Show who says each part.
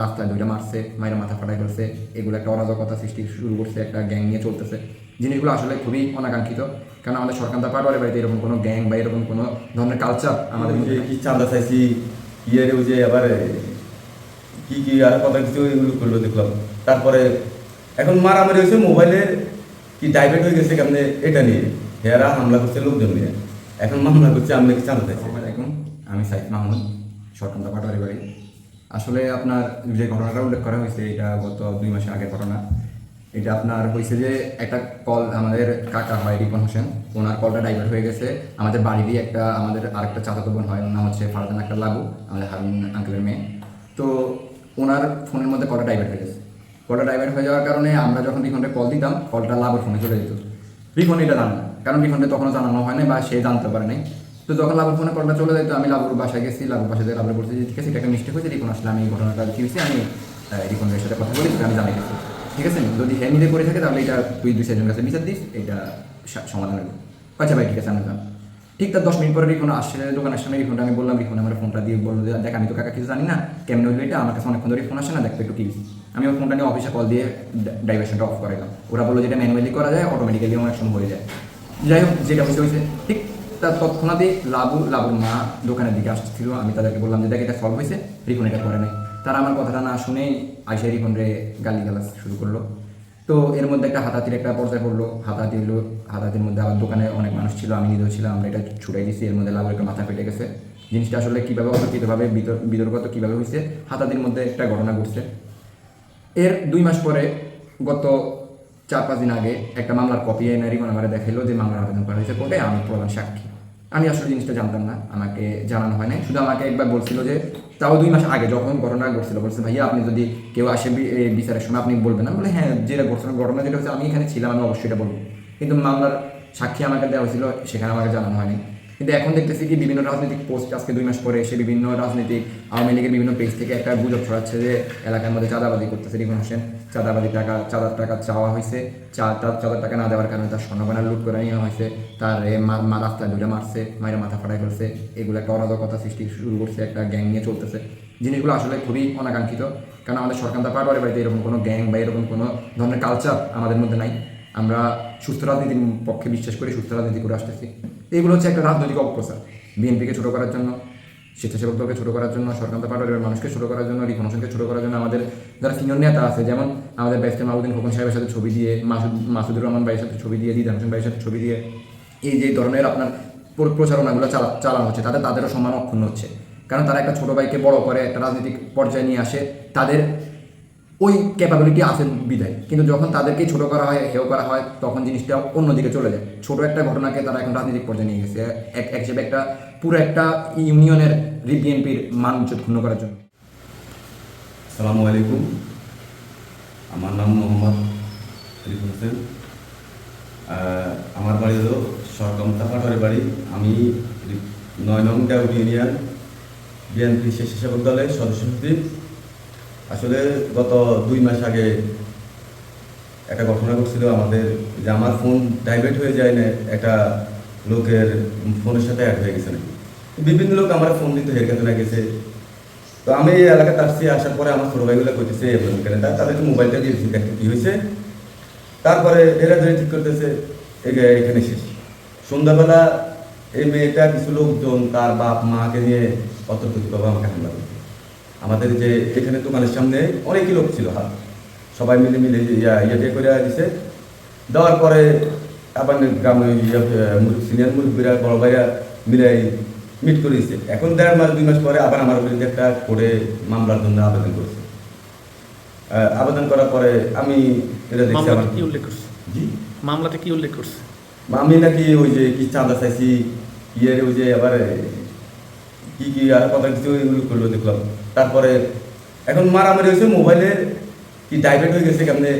Speaker 1: রাস্তায় দুইটা মারছে, মায়ের মাথা ফাটাই ফেলছে, এগুলো একটা অরাজকতা সৃষ্টি শুরু করছে, একটা গ্যাং নিয়ে চলতেছে। জিনিসগুলো আসলে খুবই অনাকাঙ্ক্ষিত, কারণ আমাদের সরকার পাটোয়ারি বাড়িতে এরকম কোনো গ্যাং বা এরকম কোনো ধরনের কালচার আমাদের মধ্যে
Speaker 2: কি চাঁদা চাইছি ইয়ের যে আবার কি কি আর কথা কিছু এগুলো করলো দেখলাম। তারপরে এখন মারামারি হয়েছে মোবাইলের কি ডাইভার্ট হয়ে গেছে কেমনে এটা নিয়ে হেরা হামলা করছে লোকজন নিয়ে, এখন মামলা করছে আমি নাকি চাঁদা চাইছি।
Speaker 1: আসসালামু আলাইকুম, আমি সাইদ মাহমুদ, সরকার পাটোয়ারি বাড়ি। আসলে আপনার যে ঘটনাটা উল্লেখ করা হয়েছে এটা গত 2 মাস আগের ঘটনা। এটা আপনার হয়েছে যে একটা কল, আমাদের কাকা হয় রিপন হোসেন, ওনার কলটা ডাইভার্ট হয়ে গেছে আমাদের বাড়িরই একটা, আমাদের আরেকটা চাচাতো বোন হয়, ওর নাম হচ্ছে ফারজান আক্তার লাগু, আমাদের হারুন আঙ্কেলের মেয়ে। তো ওনার ফোনের মধ্যে কলটা ডাইভার্ট হয়ে গেছে। কলটা ডাইভার্ট হয়ে যাওয়ার কারণে আমরা যখন রিফন্ডে কল দিতাম, কলটা লাভের ফোনে চলে যেত। রিফন্ড এটা জানে না, কারণ রিফন্ডে তখনও জানানো হয় না বা সে জানতে পারে নাই। তো যখন লাভুর ফোনে কলটা চলে যেত, আমি লাভুর বাসায় গেছি, লাভুর বাসায় থেকে লাভুর বলছি যে ঠিক আছে এটা একটা মিস্টেক হয়েছে, রিফোন আসলে আমি এই ঘটনাটা কি হয়েছে আমি রিফন্ডের সাথে কথা বলি, আমি জানাই গেছি। ঠিক আছে, যদি হ্যাঁ নিজে করে থাকে তাহলে এটা তুই 2-4 কাছে বিচার দিস, এটা সমাধান হবে। আচ্ছা ভাই ঠিক আছে আমি জানি। ঠিক তার 10 মিনিট পরে রিফোন আসছে দোকানের সামনে, রিফোনটা আমি বললাম, রিফোন আমার ফোনটা দিয়ে বললো যে দেখ আমি তো কাকা কিছু জানি না, কেমন হইলো এটা, আমার কাছে অনেকক্ষণ ধরে ফোন আসে না, দেখতে একটু কি। আমি ওর ফোনটা নিয়ে অফিসে কল দিয়ে ডাইভার্সনটা অফ করাইলাম। ওরা বললো যেটা ম্যানুয়ালি করা যায়, অটোমেটিক্যালি অনেক সময় হয়ে যায়। যাই হোক, যেটা হয়েছে ঠিক তার তৎক্ষণাৎই লাবুর মা দোকানের দিকে আসছিল। আমি তাদেরকে বললাম যে দেখ এটা সলভ হয়েছে, রিফোন এটা করে নাই। তারা আমার কথাটা না শুনেই আইসা রিফোনরে গালিগালাজ শুরু করলো। তো এর মধ্যে একটা হাতাহাতির একটা পর্যায়ে পড়লো, হাতাহাতি হলো। হাতাহাতির মধ্যে আবার দোকানে অনেক মানুষ ছিল, আমি নিজেও ছিলাম, আমরা এটা ছুটাই দিয়েছি। এর মধ্যে লাভের একটা মাথা ফেটে গেছে। জিনিসটা আসলে কীভাবে অতর্কিতভাবে বিতর্কত কীভাবে হয়েছে, হাতাহাতির মধ্যে একটা ঘটনা ঘটছে। এর 2 মাস পরে গত 4-5 দিন আগে একটা মামলার কপি এনে রিপন আমার দেখাইলো যে মামলার আবেদন করা হয়েছে কোর্টে, আমি প্রধান সাক্ষী। আমি আসলে জিনিসটা জানতাম না, আমাকে জানানো হয় নাই। শুধু আমাকে একবার বলছিল যে, তাও 2 মাস আগে যখন ঘটনা ঘটছিল, বলছে ভাইয়া আপনি যদি কেউ আসে বিচারের সময় আপনি বলবেন না। বলে হ্যাঁ, যেটা ঘটনা যেটা হচ্ছে আমি এখানে ছিলাম, আমি অবশ্যই এটা বলবো। কিন্তু মামলার সাক্ষী আমাকে দেওয়া হয়েছিল, সেখানে আমাকে জানানো হয়নি। কিন্তু এখন দেখতেছি কি বিভিন্ন রাজনৈতিক পোস্ট আজকে 2 মাস পরে এসে বিভিন্ন রাজনৈতিক আওয়ামী লীগের বিভিন্ন পেজ থেকে একটা গুজব ছড়াচ্ছে যে এলাকার মধ্যে চাঁদাবাজি করতেছে রিপন হোসেন, চাঁদার টাকা চাওয়া হয়েছে, চাঁদার টাকা না দেওয়ার কারণে তার স্বর্ণগয়না লুট করে নেওয়া হয়েছে, তার রাস্তায় দুইটা মারছে, মায়ের মাথা ফাটাই ফেলছে, এগুলো একটা অরাজকতা সৃষ্টি শুরু করছে, একটা গ্যাং নিয়ে চলতেছে। জিনিসগুলো আসলে খুবই অনাকাঙ্ক্ষিত, কারণ আমাদের সরকার পাটোয়ারি বাড়িতে এরকম কোনো গ্যাং বা এরকম কোনো ধরনের কালচার আমাদের মধ্যে নাই। আমরা সুস্থ রাজনীতির পক্ষে বিশ্বাস করি, সুস্থ রাজনীতি করে আসতেছি। এগুলো হচ্ছে একটা রাজনৈতিক অপপ্রচার, বিএনপিকে ছোটো করার জন্য, স্বেচ্ছাসেবক দলকে ছোটো করার জন্য, সরকার পাটোয়ারির মানুষকে ছোটো করার জন্য, রিপন হোসেনকে ছোটো করার জন্য, আমাদের যারা সিনিয়র নেতা আছে, যেমন আমাদের ব্যারিস্টার মাহবুদ্দিন খোকন সাহেবের সাথে ছবি দিয়ে, মাসুদুর রহমান ভাইয়ের সাথে ছবি দিয়ে, দিদার হোসেন ভাইয়ের সাথে ছবি দিয়ে এই যে ধরনের আপনার প্রচারণাগুলো চালানো হচ্ছে, তাদেরও সম্মান অক্ষুণ্ণ হচ্ছে। কারণ তারা একটা ছোটো ভাইকে বড় করে একটা রাজনৈতিক পর্যায়ে নিয়ে আসে, তাদের ওই ক্যাপাবিলিটি আছে বিধায়। কিন্তু যখন তাদেরকে ছোটো করা হয়, হেয় করা হয়, তখন জিনিসটা অন্যদিকে চলে যায়। ছোটো একটা ঘটনাকে তারা এখন রাজনৈতিক পর্যায়ে নিয়ে গেছে, এক হিসেবে একটা পুরো একটা ইউনিয়নের বিএনপির মান ক্ষুণ্ণ করার জন্য।
Speaker 2: আসসালামু আলাইকুম, আমার নাম মোহাম্মদ রিপন হোসেন। আমার বাড়ি হলো সরকামতা পাটোয়ারি বাড়ি। আমি 9 নং ডাউট ইউনিয়ন বিএনপি স্বেচ্ছাসেবক দলের সদস্য সচিব। আসলে গত 2 মাস আগে একটা ঘটনা ঘটছিল আমাদের, যে আমার ফোন ডাইভার্ট হয়ে যায় না, একটা লোকের ফোনের সাথে অ্যাড হয়ে গেছে নাকি। বিভিন্ন লোক আমার ফোন দিতে হেরকাতে গেছে। তো আমি এই এলাকাতে আসছি, আসার পরে আমার ছোটো ভাইগুলো করতেছে তাদেরকে মোবাইলটা দিয়েছি দেখতে কী হয়েছে। তারপরে এরা ধরে ঠিক করতেছে এখানে শেষ। সন্ধ্যাবেলা এই মেয়েটা কিছু লোকজন তার বাপ মাকে নিয়ে অতর্কিতভাবে আমাকে হামলা করছে। আমাদের যে এখানে দোকানের সামনে অনেকই লোক ছিল, সবাই মিলে ইয়ে করে দিছে। দেওয়ার পরে আবার গ্রামে সিনিয়র মুরব্বীরা বড় ভাইরা মিলে মিট করে দিচ্ছে। এখন 1.5 মাস 2 মাস পরে আবার আমার বিরুদ্ধে একটা করে মামলার জন্য আবেদন করেছে। আবেদন করার পরে আমি এটা দেখছি।
Speaker 3: কি উল্লেখ করছে?
Speaker 2: জি,
Speaker 3: মামলাতে কি উল্লেখ করছে?
Speaker 2: আমি নাকি ওই যে কি চাঁদা চাইছি ইয়ের ওই যে আবার কি কি আর কথা কিছু এগুলো করলো দেখলাম। তারপরে এখন মারামারি হয়েছে মোবাইলের কি ডাইভার্ট হয়ে গেছে কেমনে